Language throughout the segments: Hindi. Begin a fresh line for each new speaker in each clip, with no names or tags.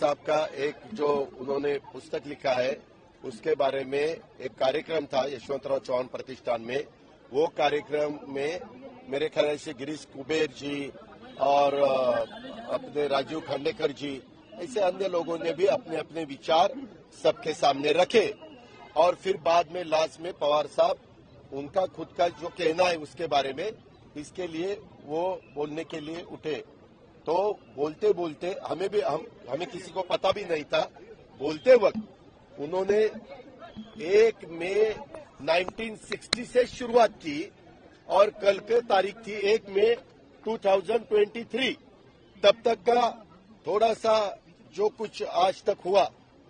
साहब का एक जो उन्होंने पुस्तक लिखा है उसके बारे में एक कार्यक्रम था यशवंतराव चौहान प्रतिष्ठान में। वो कार्यक्रम में मेरे ख्याल से गिरीश कुबेर जी और अपने राजीव खांडेकर जी ऐसे अन्य लोगों ने भी अपने अपने विचार सबके सामने रखे और फिर बाद में लास्ट में पवार साहब उनका खुद का जो कहना है उसके बारे में इसके लिए वो बोलने के लिए उठे। तो बोलते बोलते हमें किसी को पता भी नहीं था। बोलते वक्त उन्होंने 1 मई 1960 से शुरुआत की और कल की तारीख थी 1 मई 2023। तब तक का थोड़ा सा जो कुछ आज तक हुआ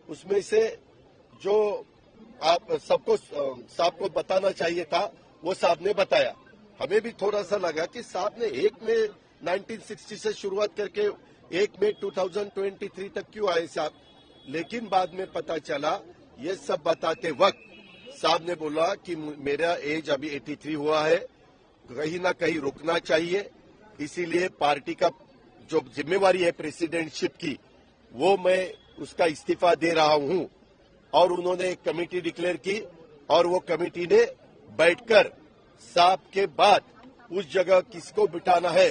उसमें से जो आप सबको साहब को बताना चाहिए था वो साहब ने बताया। हमें भी थोड़ा सा लगा कि साहब ने 1 मई 1960 से शुरुआत करके 1 मई 2023 तक क्यों आए साहब। लेकिन बाद में पता चला ये सब बताते वक्त साहब ने बोला कि मेरा एज अभी 83 हुआ है, कहीं ना कहीं रुकना चाहिए, इसीलिए पार्टी का जो जिम्मेवारी है प्रेसिडेंटशिप की वो मैं उसका इस्तीफा दे रहा हूं। और उन्होंने एक कमेटी डिक्लेयर की और वो कमेटी ने बैठकर साहब के बाद उस जगह किसको बिठाना है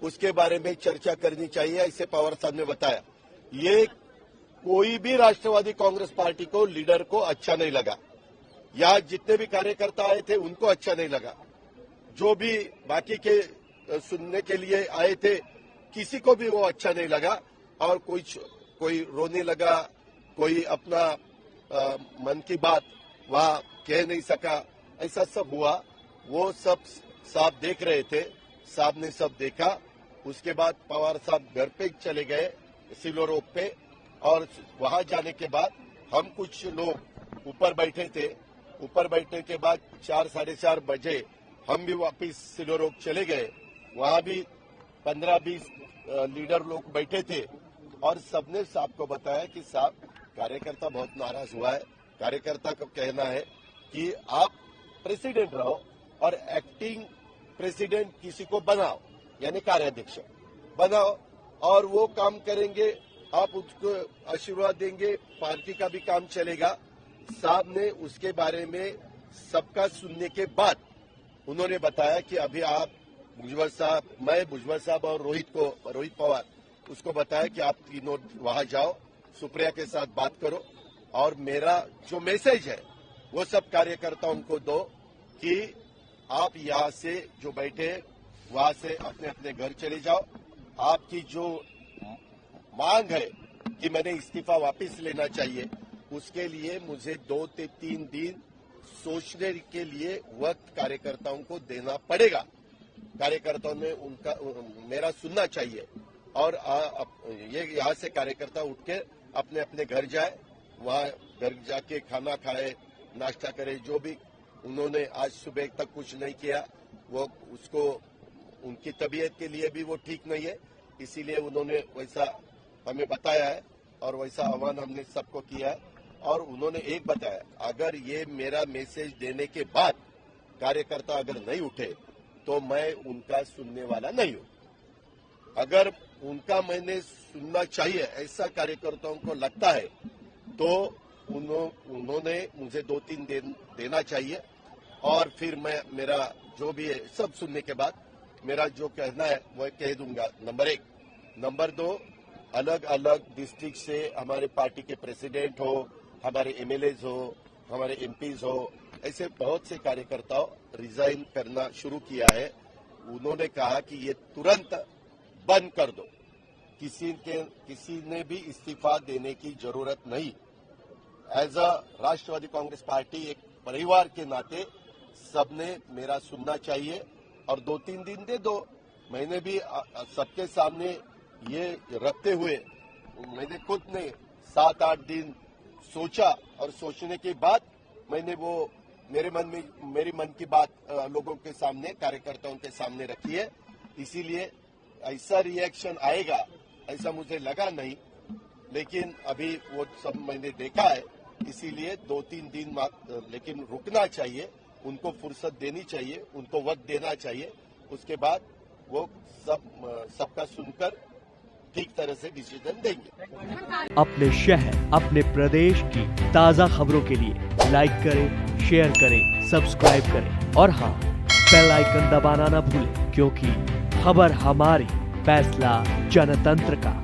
उसके बारे में चर्चा करनी चाहिए, ऐसे पवार साहब ने बताया। ये कोई भी राष्ट्रवादी कांग्रेस पार्टी को लीडर को अच्छा नहीं लगा, या जितने भी कार्यकर्ता आए थे उनको अच्छा नहीं लगा, जो भी बाकी के सुनने के लिए आए थे किसी को भी वो अच्छा नहीं लगा। और कोई रोने लगा, कोई अपना मन की बात वहां कह नहीं सका, ऐसा सब हुआ। वो सब साहब देख रहे थे, साहब ने सब देखा। उसके बाद पवार साहब घर पे चले गए सिलो रोड पे और वहां जाने के बाद हम कुछ लोग ऊपर बैठे थे। ऊपर बैठने के बाद 4 साढ़े 4 बजे हम भी वापिस सिलो रोड चले गए। वहां भी 15-20 लीडर लोग बैठे थे और सबने साहब को बताया कि साहब कार्यकर्ता बहुत नाराज हुआ है, कार्यकर्ता का कहना है कि आप प्रेसिडेंट रहो और एक्टिंग प्रेसिडेंट किसी को बनाओ, यानी कार्याध्यक्ष बनाओ और वो काम करेंगे, आप उसको आशीर्वाद देंगे, पार्टी का भी काम चलेगा। साहब ने उसके बारे में सबका सुनने के बाद उन्होंने बताया कि अभी आप भुजबल साहब, मैं भुजबल साहब और रोहित पवार उसको बताया कि आप तीनों वहां जाओ, सुप्रिया के साथ बात करो और मेरा जो मैसेज है वो सब कार्यकर्ताओं को दो कि आप यहां से जो बैठे वहां से अपने अपने घर चले जाओ। आपकी जो मांग है कि मैंने इस्तीफा वापस लेना चाहिए उसके लिए मुझे 2 से 3 दिन सोचने के लिए वक्त कार्यकर्ताओं को देना पड़ेगा। कार्यकर्ताओं ने उनका मेरा सुनना चाहिए और ये यहाँ से कार्यकर्ता उठ के अपने अपने घर जाए, वहाँ घर जाके खाना खाए, नाश्ता करे। जो भी उन्होंने आज सुबह तक कुछ नहीं किया वो उसको उनकी तबीयत के लिए भी वो ठीक नहीं है, इसीलिए उन्होंने वैसा हमें बताया है और वैसा आह्वान हमने सबको किया है। और उन्होंने एक बताया, अगर ये मेरा मैसेज देने के बाद कार्यकर्ता अगर नहीं उठे तो मैं उनका सुनने वाला नहीं हूं। अगर उनका मैंने सुनना चाहिए ऐसा कार्यकर्ताओं को लगता है तो उन्होंने मुझे 2-3 दिन देना चाहिए और फिर मैं मेरा जो भी है सब सुनने के बाद मेरा जो कहना है वो कह दूंगा। नंबर 1। नंबर 2, अलग अलग डिस्ट्रिक्ट से हमारे पार्टी के प्रेसिडेंट हो, हमारे एमएलएज हो, हमारे एमपीज हो, ऐसे बहुत से कार्यकर्ताओं रिजाइन करना शुरू किया है। उन्होंने कहा कि ये तुरंत बंद कर दो, किसी ने भी इस्तीफा देने की जरूरत नहीं। As a Rashtravadi Congress party एक परिवार के नाते सबने मेरा सुनना चाहिए और 2-3 दिन दे दो। मैंने भी सबके सामने ये रखते हुए मैंने खुद ने 7-8 दिन सोचा और सोचने के बाद मैंने वो मेरी मन की बात लोगों के सामने, कार्यकर्ताओं के सामने रखी है। इसीलिए ऐसा रिएक्शन आएगा ऐसा मुझे लगा नहीं, लेकिन अभी वो सब मैंने देखा है, इसीलिए 2-3 दिन लेकिन रुकना चाहिए, उनको फुर्सत देनी चाहिए, उनको वक्त देना चाहिए। उसके बाद वो सबका सुनकर ठीक तरह से डिसीजन देंगे।
अपने शहर, अपने प्रदेश की ताजा खबरों के लिए लाइक करें, शेयर करें, सब्सक्राइब करें और हाँ, बेल आइकन दबाना ना भूलें, क्योंकि खबर हमारी, फैसला जनतंत्र का।